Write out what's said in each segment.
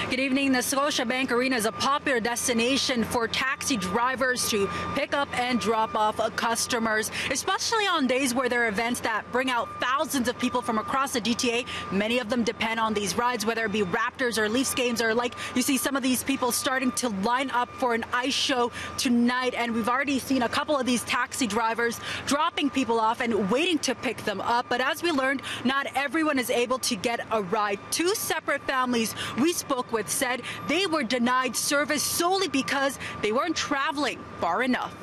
Good evening. The Scotiabank Arena is a popular destination for taxi drivers to pick up and drop off customers, especially on days where there are events that bring out thousands of people from across the GTA. Many of them depend on these rides, whether it be Raptors or Leafs games, or like you see some of these people starting to line up for an ice show tonight. And we've already seen a couple of these taxi drivers dropping people off and waiting to pick them up. But as we learned, not everyone is able to get a ride. Two separate families we spoke with said they were denied service solely because they weren't traveling far enough.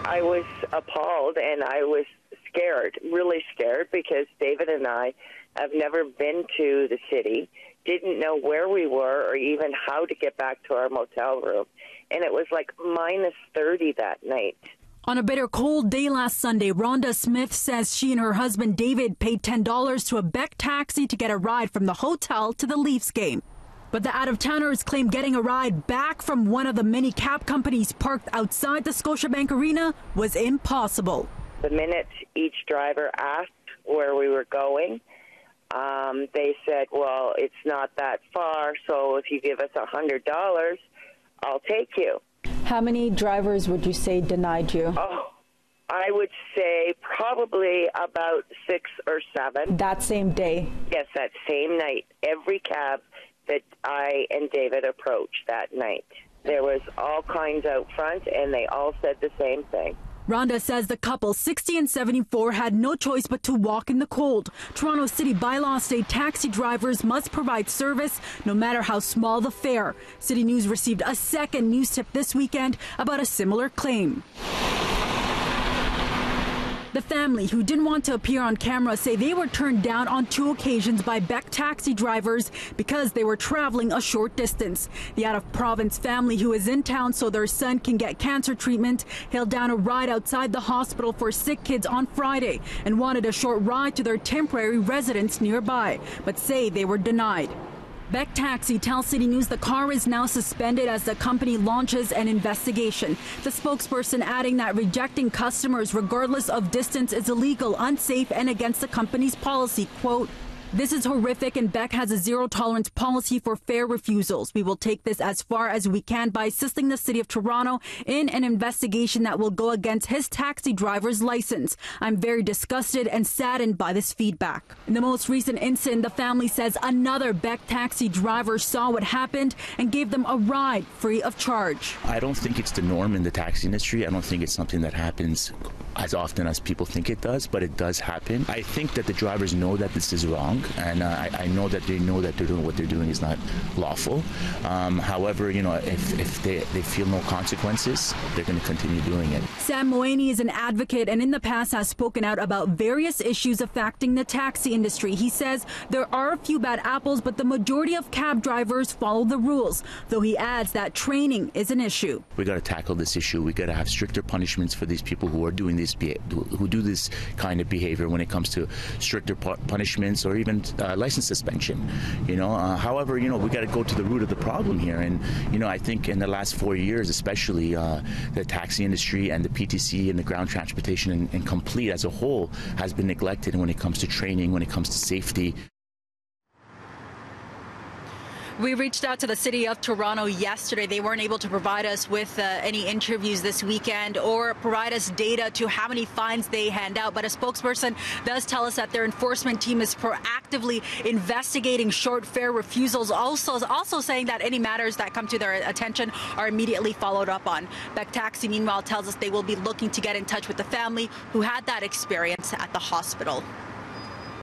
I was appalled and I was scared, really scared, because David and I have never been to the city, didn't know where we were or even how to get back to our motel room. And it was like minus 30 that night. On a bitter cold day last Sunday, Rhonda Smith says she and her husband David paid $10 to a Beck taxi to get a ride from the hotel to the Leafs game. But the out-of-towners claim getting a ride back from one of the many cab companies parked outside the Scotiabank Arena was impossible. The minute each driver asked where we were going, they said, well, it's not that far, so if you give us $100, I'll take you. How many drivers would you say denied you? Oh, I would say probably about 6 or 7. That same day? Yes, that same night. Every cab that I and David approached that night. There was all kinds out front, and they all said the same thing. Rhonda says the couple, 60 and 74, had no choice but to walk in the cold. Toronto City bylaws state taxi drivers must provide service no matter how small the fare. City News received a second news tip this weekend about a similar claim. The family, who didn't want to appear on camera, say they were turned down on 2 occasions by Beck taxi drivers because they were traveling a short distance. The out-of-province family, who is in town so their son can get cancer treatment, held down a ride outside the hospital for sick kids on Friday and wanted a short ride to their temporary residence nearby, but say they were denied. Beck Taxi tells City News the car is now suspended as the company launches an investigation. The spokesperson adding that rejecting customers regardless of distance is illegal, unsafe, and against the company's policy. Quote, "This is horrific, and Beck has a zero-tolerance policy for fare refusals. We will take this as far as we can by assisting the City of Toronto in an investigation that will go against his taxi driver's license. I'm very disgusted and saddened by this feedback." In the most recent incident, the family says another Beck taxi driver saw what happened and gave them a ride free of charge. I don't think it's the norm in the taxi industry. I don't think it's something that happens as often as people think it does, but it does happen. I think that the drivers know that this is wrong, and I know that they're doing what they're doing is not lawful. However, if they feel no consequences, they're going to continue doing it. Sam Moaney is an advocate and in the past has spoken out about various issues affecting the taxi industry. He says there are a few bad apples, but the majority of cab drivers follow the rules, though he adds that training is an issue. We got to tackle this issue. We got to have stricter punishments for these people who are doing this, who do this kind of behavior, when it comes to stricter punishments or even license suspension. However, we got to go to the root of the problem here. And I think in the last 4 years, especially the taxi industry and the PTC and the ground transportation and complete as a whole has been neglected when it comes to training, when it comes to safety. We reached out to the City of Toronto yesterday. They weren't able to provide us with any interviews this weekend or provide us data to how many fines they hand out. But a spokesperson does tell us that their enforcement team is proactively investigating short fare refusals, also saying that any matters that come to their attention are immediately followed up on. Beck Taxi, meanwhile, tells us they will be looking to get in touch with the family who had that experience at the hospital.